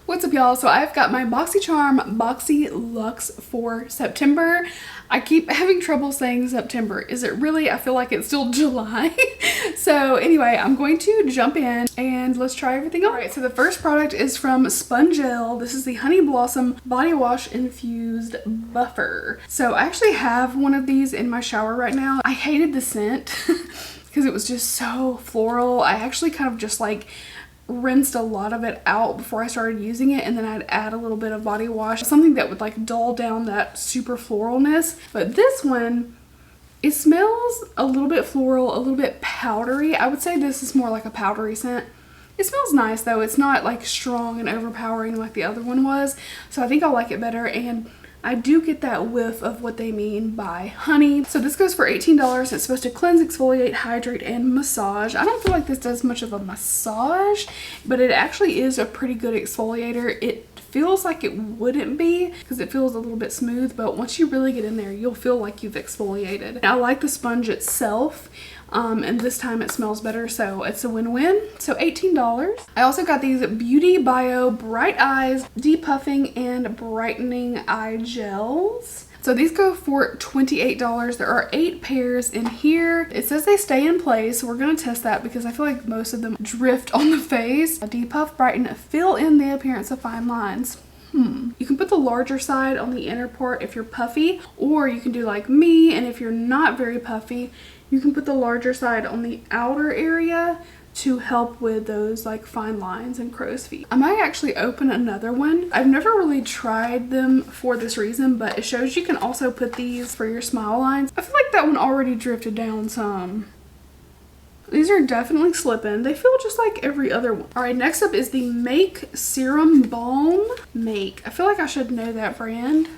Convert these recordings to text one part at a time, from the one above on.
What's up, y'all? So I've got my BoxyCharm Boxyluxe for September. I keep having trouble saying September. Is it really? I feel like it's still July. So anyway, I'm going to jump in and let's try everything on. Alright, so the first product is from Spongel. This is the Honey Blossom Body Wash Infused Buffer. So I actually have one of these in my shower right now. I hated the scent because it was just so floral. I actually kind of just like rinsed a lot of it out before I started using it, and then I'd add a little bit of body wash, something that would like dull down that super floralness. But this one, it smells a little bit floral, a little bit powdery. I would say this is more like a powdery scent. It smells nice though. It's not like strong and overpowering like the other one was, so I think I'll like it better. And I do get that whiff of what they mean by honey. So this goes for $18. It's supposed to cleanse, exfoliate, hydrate, and massage. I don't feel like this does much of a massage, but it actually is a pretty good exfoliator. It feels like it wouldn't be because it feels a little bit smooth, but once you really get in there, you'll feel like you've exfoliated. I like the sponge itself. And this time it smells better, so it's a win-win. So $18. I also got these Beauty Bio Bright Eyes Depuffing and Brightening Eye Gels. So these go for $28. There are 8 pairs in here. It says they stay in place, so we're gonna test that because I feel like most of them drift on the face. Depuff, brighten, fill in the appearance of fine lines. You can put the larger side on the inner part if you're puffy, or you can do like me, and if you're not very puffy, you can put the larger side on the outer area to help with those like fine lines and crow's feet. I might actually open another one. I've never really tried them for this reason, but it shows you can also put these for your smile lines. I feel like that one already drifted down some. These are definitely slipping. They feel just like every other one. All right, next up is the Make Serum Balm. Make. I feel like I should know that brand.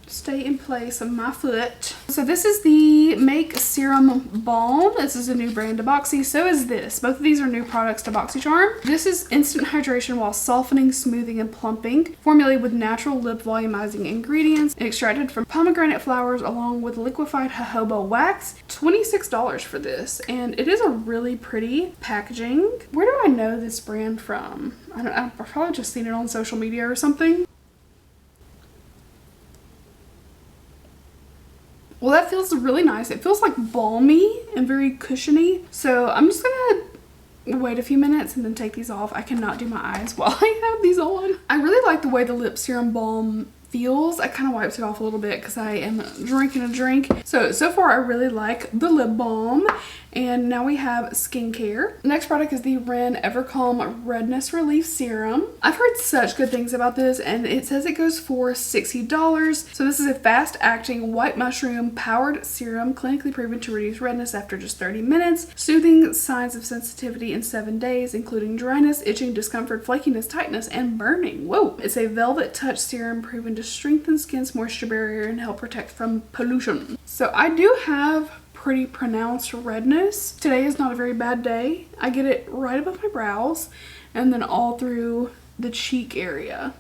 Stay in place on my foot. So this is the Make Serum Balm. This is a new brand to Boxy. So is this. Both of these are new products to BoxyCharm. This is instant hydration while softening, smoothing, and plumping. Formulated with natural lip volumizing ingredients and extracted from pomegranate flowers along with liquefied jojoba wax. $26 for this, and it is a really pretty packaging. Where do I know this brand from? I've probably just seen it on social media or something. Well, that feels really nice. It feels like balmy and very cushiony. So I'm just gonna wait a few minutes and then take these off. I cannot do my eyes while I have these on. I really like the way the lip serum balm feels. I kind of wiped it off a little bit because I am drinking a drink. So far I really like the lip balm. And now we have skincare. Next product is the Ren Evercalm Redness Relief Serum. I've heard such good things about this, and it says it goes for $60. So this is a fast-acting white mushroom powered serum clinically proven to reduce redness after just 30 minutes, soothing signs of sensitivity in 7 days, including dryness, itching, discomfort, flakiness, tightness, and burning. Whoa! It's a velvet touch serum proven to strengthen skin's moisture barrier and help protect from pollution. So I do have pretty pronounced redness. Today is not a very bad day. I get it right above my brows and then all through the cheek area.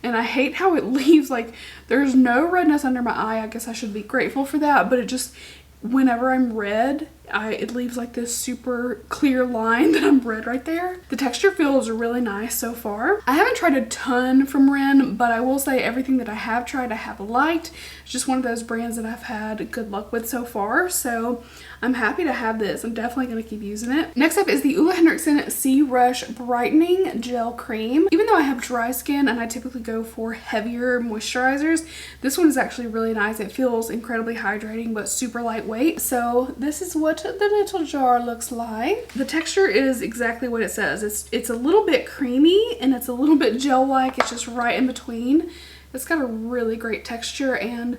And I hate how it leaves, like, there's no redness under my eye. I guess I should be grateful for that, but it just, whenever I'm red, it leaves like this super clear line that I'm red right there. The texture feels really nice so far. I haven't tried a ton from Ren, but I will say everything that I have tried I have liked. It's just one of those brands that I've had good luck with so far, so I'm happy to have this. I'm definitely going to keep using it. Next up is the Ole Henriksen Sea Rush Brightening Gel Cream. Even though I have dry skin and I typically go for heavier moisturizers, this one is actually really nice. It feels incredibly hydrating but super lightweight. So this is what the little jar looks like. The texture is exactly what it says. It's a little bit creamy and it's a little bit gel-like. It's just right in between. It's got a really great texture and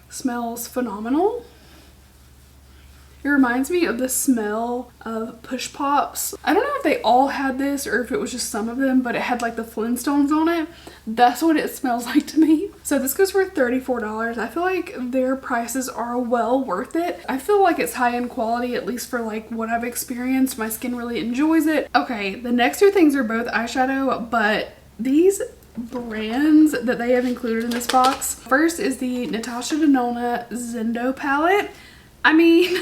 smells phenomenal. It reminds me of the smell of Push Pops. I don't know if they all had this or if it was just some of them, but it had like the Flintstones on it. That's what it smells like to me. So this goes for $34. I feel like their prices are well worth it. I feel like it's high-end quality, at least for like what I've experienced. My skin really enjoys it. Okay, the next two things are both eyeshadow, but these brands that they have included in this box. First is the Natasha Denona Zendo palette. I mean,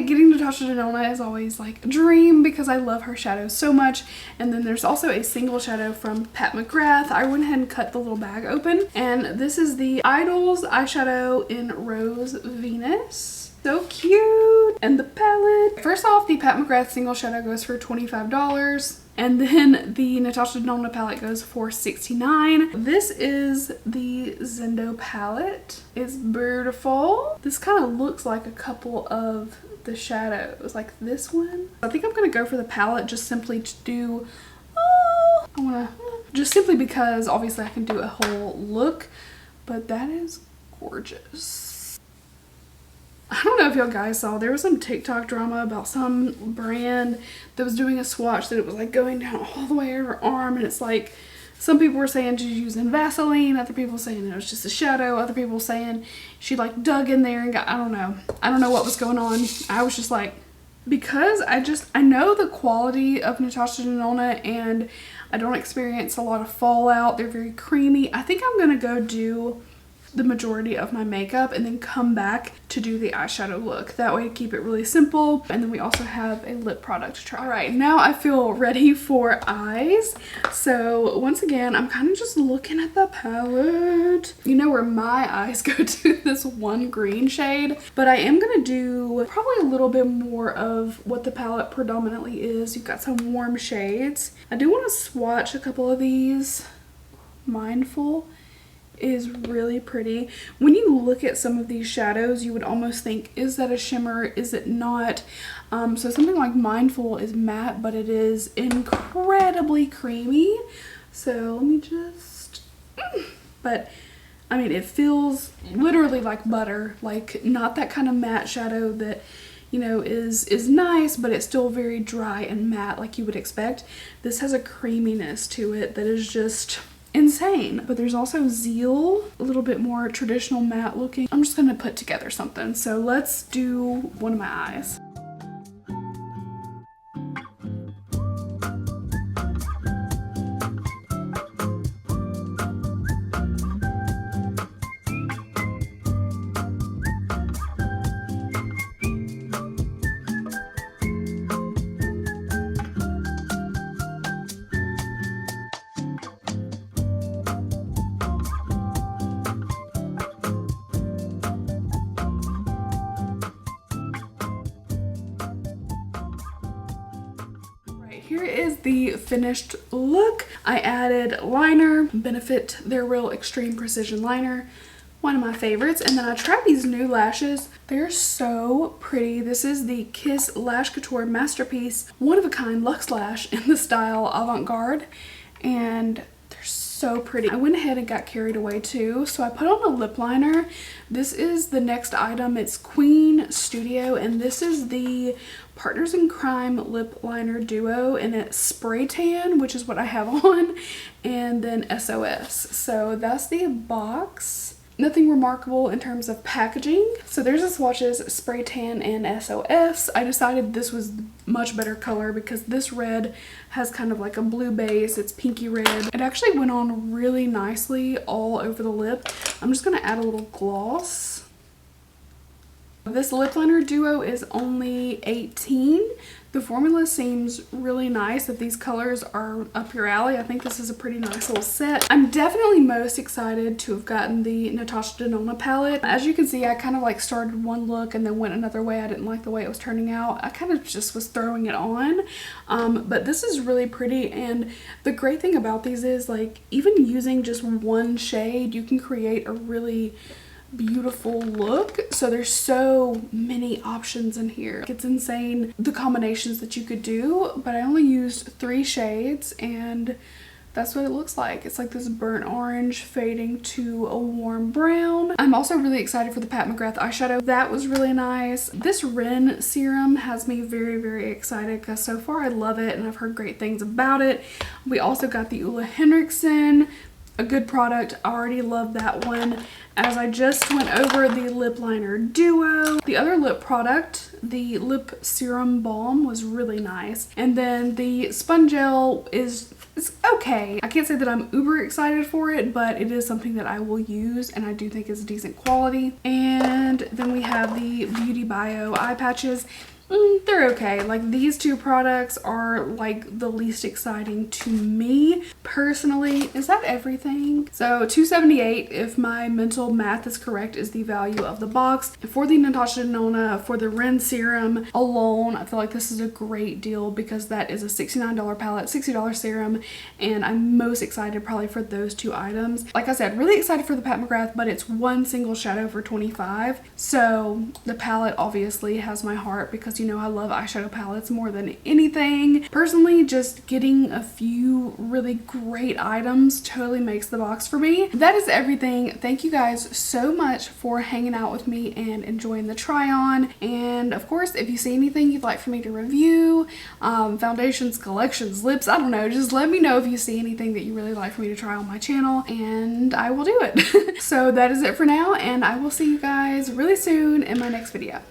getting Natasha Denona is always like a dream because I love her shadows so much. And then there's also a single shadow from Pat McGrath. I went ahead and cut the little bag open. And this is the Idols eyeshadow in Rose Venus. So cute. And the palette. First off, the Pat McGrath single shadow goes for $25. And then the Natasha Denona palette goes for $69. This is the Zendo palette. It's beautiful. This kind of looks like a couple of the shadows, like this one. I think I'm going to go for the palette just simply to do, just simply because obviously I can do a whole look, but that is gorgeous. I don't know if y'all guys saw, there was some TikTok drama about some brand that was doing a swatch that it was like going down all the way over her arm, and it's like some people were saying she's using Vaseline, other people saying it was just a shadow, other people saying she like dug in there and got, I don't know what was going on. I was just like, because I know the quality of Natasha Denona and I don't experience a lot of fallout. They're very creamy. I think I'm gonna go do the majority of my makeup and then come back to do the eyeshadow look. That way keep it really simple. And then we also have a lip product to try. All right, now I feel ready for eyes. So once again, I'm kind of just looking at the palette. You know where my eyes go to, this one green shade, but I am gonna do probably a little bit more of what the palette predominantly is. You've got some warm shades. I do want to swatch a couple of these. Mindful is really pretty. When you look at some of these shadows, you would almost think, is that a shimmer? Is it not? So something like Mindful is matte, but it is incredibly creamy. So let me just, but I mean, it feels literally like butter, like not that kind of matte shadow that, you know, is nice, but it's still very dry and matte like you would expect. This has a creaminess to it that is just insane. But there's also Zeal, a little bit more traditional matte looking. I'm just gonna put together something. So let's do one of my eyes. Here is the finished look. I added liner, Benefit their Real Extreme Precision Liner, one of my favorites. And then I tried these new lashes. They're so pretty. This is the Kiss Lash Couture Masterpiece, one of a kind Luxe Lash in the style Avant-Garde. And they're so pretty. I went ahead and got carried away too, so I put on a lip liner. This is the next item. It's Queen Studio, and this is the Partners in Crime Lip Liner Duo, and it's Spray Tan, which is what I have on, and then SOS. So that's the box. Nothing remarkable in terms of packaging. So there's the swatches, Spray Tan and SOS. I decided this was much better color because this red has kind of like a blue base. It's pinky red. It actually went on really nicely all over the lip. I'm just gonna add a little gloss. This lip liner duo is only $18. The formula seems really nice. If these colors are up your alley, I think this is a pretty nice little set. I'm definitely most excited to have gotten the Natasha Denona palette. As you can see, I kind of like started one look and then went another way. I didn't like the way it was turning out. I kind of just was throwing it on. But this is really pretty, and the great thing about these is like even using just one shade, you can create a really beautiful look. So there's so many options in here. It's insane the combinations that you could do, but I only used 3 shades and that's what it looks like. It's like this burnt orange fading to a warm brown. I'm also really excited for the Pat McGrath eyeshadow. That was really nice. This Ren serum has me very, very excited because so far I love it and I've heard great things about it. We also got the Ole Henriksen a good product. I already love that one. As I just went over the lip liner duo. The other lip product, the lip serum balm, was really nice. And then the sponge gel is okay. I can't say that I'm uber excited for it, but it is something that I will use and I do think is decent quality. And then we have the Beauty Bio eye patches. They're okay. Like, these two products are like the least exciting to me personally. Is that everything? So $278, if my mental math is correct, is the value of the box. For the Natasha Denona, for the Ren serum alone, I feel like this is a great deal because that is a $69 palette, $60 serum, and I'm most excited probably for those two items. Like I said, really excited for the Pat McGrath, but it's one single shadow for $25. So the palette obviously has my heart because you know I love eyeshadow palettes more than anything. Personally, just getting a few really great items totally makes the box for me. That is everything. Thank you guys so much for hanging out with me and enjoying the try on. And of course, if you see anything you'd like for me to review, foundations, collections, lips, I don't know, just let me know if you see anything that you really like for me to try on my channel and I will do it. So that is it for now, and I will see you guys really soon in my next video.